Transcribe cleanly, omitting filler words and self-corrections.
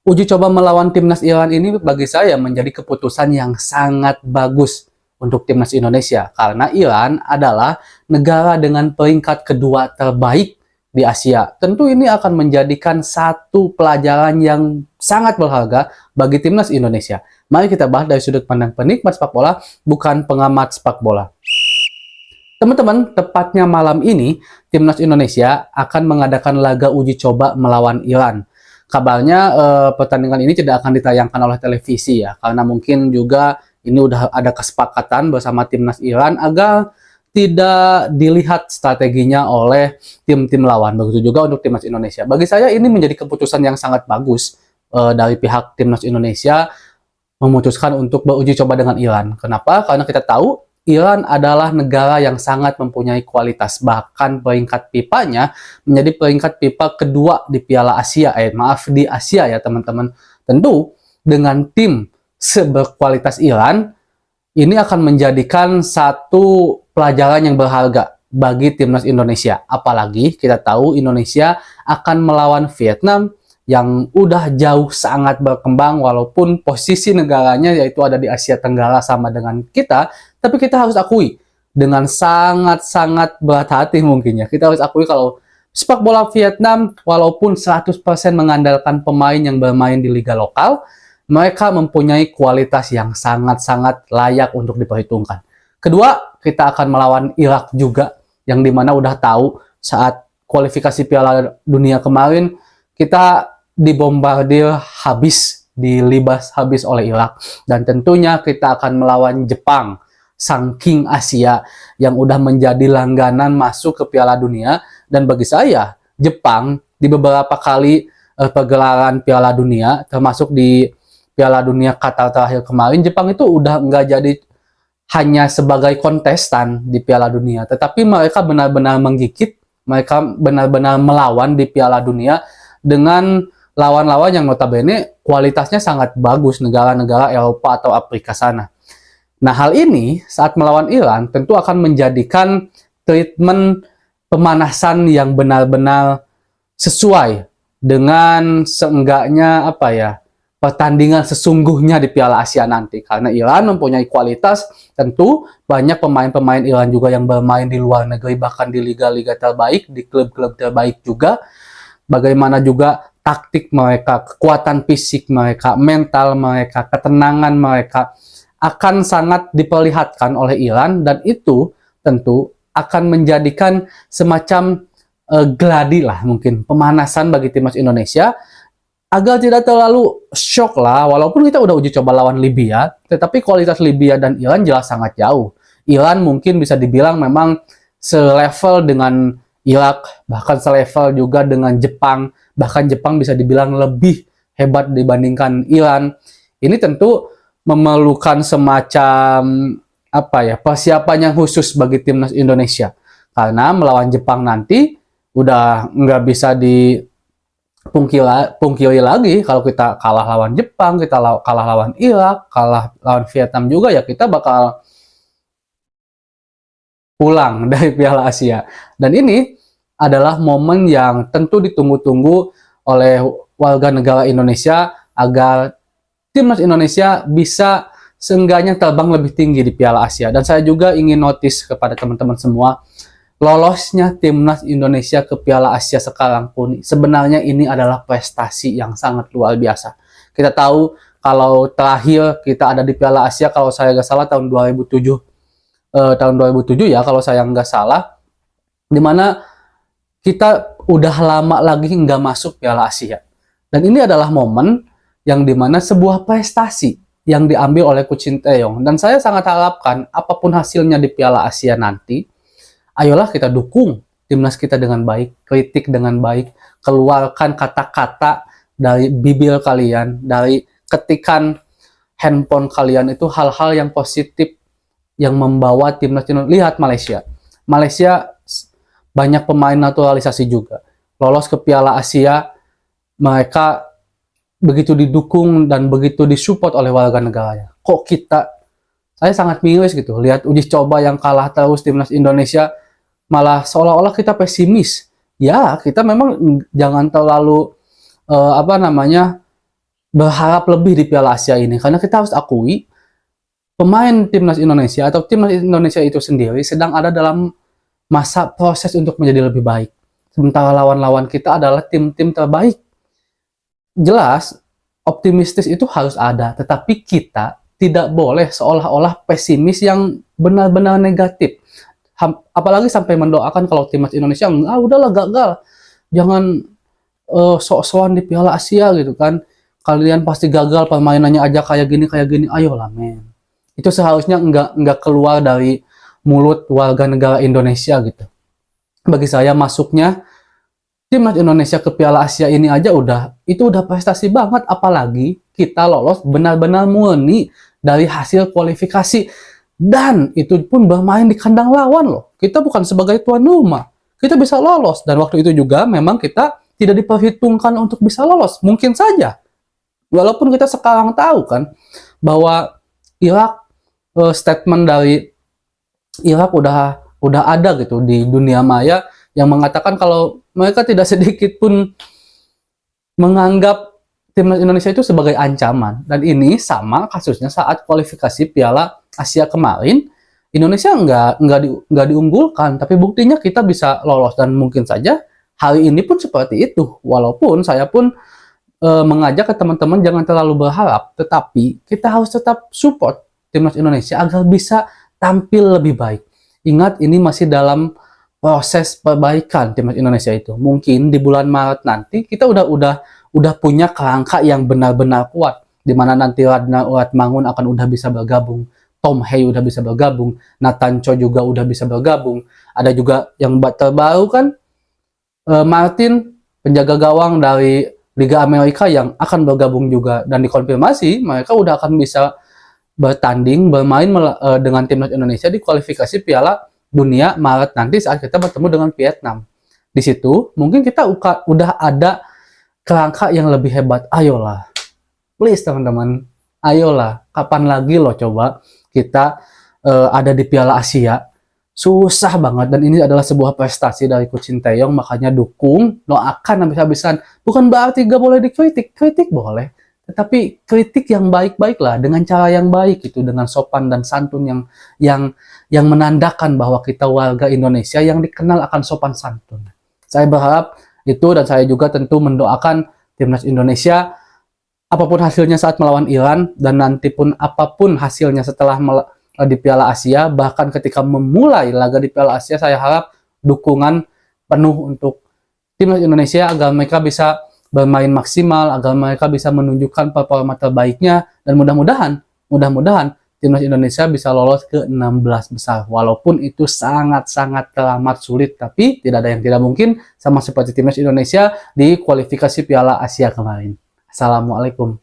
Uji coba melawan timnas Iran ini bagi saya menjadi keputusan yang sangat bagus untuk timnas Indonesia karena Iran adalah negara dengan peringkat kedua terbaik di Asia. Tentu ini akan menjadikan satu pelajaran yang sangat berharga bagi timnas Indonesia. Mari kita bahas dari sudut pandang penikmat sepak bola, bukan pengamat sepak bola. Teman-teman, tepatnya malam ini, timnas Indonesia akan mengadakan laga uji coba melawan Iran. Kabarnya pertandingan ini tidak akan ditayangkan oleh televisi ya, karena mungkin juga ini udah ada kesepakatan bersama timnas Iran agar tidak dilihat strateginya oleh tim-tim lawan. Begitu juga untuk timnas Indonesia. Bagi saya ini menjadi keputusan yang sangat bagus dari pihak timnas Indonesia memutuskan untuk beruji coba dengan Iran. Kenapa? Karena kita tahu Iran adalah negara yang sangat mempunyai kualitas, bahkan peringkat FIFA-nya menjadi peringkat FIFA kedua di Piala Asia, di Asia ya teman-teman. Tentu dengan tim seberkualitas Iran, ini akan menjadikan satu pelajaran yang berharga bagi timnas Indonesia. Apalagi kita tahu Indonesia akan melawan Vietnam yang udah jauh sangat berkembang walaupun posisi negaranya yaitu ada di Asia Tenggara sama dengan kita, tapi kita harus akui dengan sangat-sangat berat hati mungkin ya. Kita harus akui kalau sepak bola Vietnam walaupun 100% mengandalkan pemain yang bermain di liga lokal, mereka mempunyai kualitas yang sangat-sangat layak untuk diperhitungkan. Kedua, kita akan melawan Irak juga yang dimana udah tahu saat kualifikasi Piala Dunia kemarin kita dibombardir habis, dilibas habis oleh Irak. Dan tentunya kita akan melawan Jepang, sang King Asia yang udah menjadi langganan masuk ke Piala Dunia. Dan bagi saya, Jepang di beberapa kali pergelaran Piala Dunia, termasuk di Piala Dunia Qatar terakhir kemarin, Jepang itu udah nggak jadi hanya sebagai kontestan di Piala Dunia, tetapi mereka benar-benar menggigit, mereka benar-benar melawan di Piala Dunia dengan lawan-lawan yang notabene kualitasnya sangat bagus, negara-negara Eropa atau Afrika sana. Nah, hal ini saat melawan Iran tentu akan menjadikan treatment pemanasan yang benar-benar sesuai dengan seenggaknya pertandingan sesungguhnya di Piala Asia nanti. Karena Iran mempunyai kualitas, tentu banyak pemain-pemain Iran juga yang bermain di luar negeri, bahkan di liga-liga terbaik, di klub-klub terbaik juga. Bagaimana juga taktik mereka, kekuatan fisik mereka, mental mereka, ketenangan mereka akan sangat diperlihatkan oleh Iran, dan itu tentu akan menjadikan semacam gladi lah mungkin, pemanasan bagi timnas Indonesia agar tidak terlalu shock lah, walaupun kita udah uji coba lawan Libya, tetapi kualitas Libya dan Iran jelas sangat jauh. Iran mungkin bisa dibilang memang selevel dengan Irak, bahkan selevel juga dengan Jepang, bahkan Jepang bisa dibilang lebih hebat dibandingkan Iran. Ini tentu memerlukan semacam persiapan yang khusus bagi timnas Indonesia, karena melawan Jepang nanti udah nggak bisa dipungkiri lagi kalau kita kalah lawan Jepang, kita kalah lawan Irak, kalah lawan Vietnam juga ya kita bakal pulang dari Piala Asia. Dan ini adalah momen yang tentu ditunggu-tunggu oleh warga negara Indonesia agar timnas Indonesia bisa seenggaknya terbang lebih tinggi di Piala Asia. Dan saya juga ingin notice kepada teman-teman semua, lolosnya timnas Indonesia ke Piala Asia sekarang pun sebenarnya ini adalah prestasi yang sangat luar biasa. Kita tahu kalau terakhir kita ada di Piala Asia, kalau saya nggak salah tahun 2007 ya kalau saya nggak salah, dimana kita udah lama lagi nggak masuk Piala Asia. Dan ini adalah momen yang dimana sebuah prestasi yang diambil oleh Coach Sinteyong. Dan saya sangat harapkan apapun hasilnya di Piala Asia nanti, ayolah kita dukung timnas kita dengan baik, kritik dengan baik, keluarkan kata-kata dari bibir kalian, dari ketikan handphone kalian itu hal-hal yang positif yang membawa timnas Indonesia. Lihat Malaysia banyak pemain naturalisasi juga. Lolos ke Piala Asia, mereka begitu didukung dan begitu disupport oleh warga negaranya. Kok saya sangat miris gitu, lihat uji coba yang kalah terus timnas Indonesia, malah seolah-olah kita pesimis. Ya, kita memang jangan terlalu berharap lebih di Piala Asia ini, karena kita harus akui pemain timnas Indonesia atau timnas Indonesia itu sendiri sedang ada dalam masa proses untuk menjadi lebih baik. Sementara lawan-lawan kita adalah tim-tim terbaik. Jelas, optimistis itu harus ada, tetapi kita tidak boleh seolah-olah pesimis yang benar-benar negatif. Apalagi sampai mendoakan kalau timnas Indonesia, udahlah gagal, jangan sok-sokan di Piala Asia gitu kan. Kalian pasti gagal, permainannya aja kayak gini, ayolah men. Itu seharusnya nggak keluar dari mulut warga negara Indonesia gitu. Bagi saya masuknya timnas Indonesia ke Piala Asia ini aja itu udah prestasi banget, apalagi kita lolos benar-benar murni dari hasil kualifikasi, dan itu pun bermain di kandang lawan loh. Kita bukan sebagai tuan rumah, kita bisa lolos, dan waktu itu juga memang kita tidak diperhitungkan untuk bisa lolos. Mungkin saja, walaupun kita sekarang tahu kan bahwa Irak, statement dari Irak udah ada gitu di dunia maya yang mengatakan kalau mereka tidak sedikit pun menganggap timnas Indonesia itu sebagai ancaman. Dan ini sama kasusnya saat kualifikasi Piala Asia kemarin, Indonesia nggak diunggulkan, tapi buktinya kita bisa lolos, dan mungkin saja hari ini pun seperti itu. Walaupun saya pun mengajak ke teman-teman jangan terlalu berharap, tetapi kita harus tetap support timnas Indonesia agar bisa tampil lebih baik. Ingat, ini masih dalam proses perbaikan timnas Indonesia itu. Mungkin di bulan Maret nanti kita udah punya kerangka yang benar-benar kuat, di mana nanti Radna Uatmangun akan udah bisa bergabung, Tom Hey udah bisa bergabung, Nathan Cho juga udah bisa bergabung. Ada juga yang terbaru kan, Martin, penjaga gawang dari Liga Amerika yang akan bergabung juga, dan dikonfirmasi mereka udah akan bisa bertanding, bermain dengan timnas Indonesia di kualifikasi Piala Dunia Maret nanti saat kita bertemu dengan Vietnam. Di situ mungkin kita udah ada kerangka yang lebih hebat. Ayolah, please teman-teman, ayolah. Kapan lagi loh coba kita ada di Piala Asia? Susah banget, dan ini adalah sebuah prestasi dari Coach Sinteyong, makanya dukung, doakan habis-habisan. Bukan berarti gak boleh dikritik, kritik boleh, tetapi kritik yang baik-baik lah, dengan cara yang baik itu, dengan sopan dan santun yang menandakan bahwa kita warga Indonesia yang dikenal akan sopan santun. Saya berharap itu, dan saya juga tentu mendoakan timnas Indonesia apapun hasilnya saat melawan Iran, dan nanti pun apapun hasilnya setelah di Piala Asia, bahkan ketika memulai laga di Piala Asia, saya harap dukungan penuh untuk timnas Indonesia agar mereka bisa bermain maksimal, agar mereka bisa menunjukkan performa terbaiknya, dan mudah-mudahan timnas Indonesia bisa lolos ke 16 besar. Walaupun itu sangat-sangat teramat sulit, tapi tidak ada yang tidak mungkin, sama seperti timnas Indonesia di kualifikasi Piala Asia kemarin. Assalamualaikum.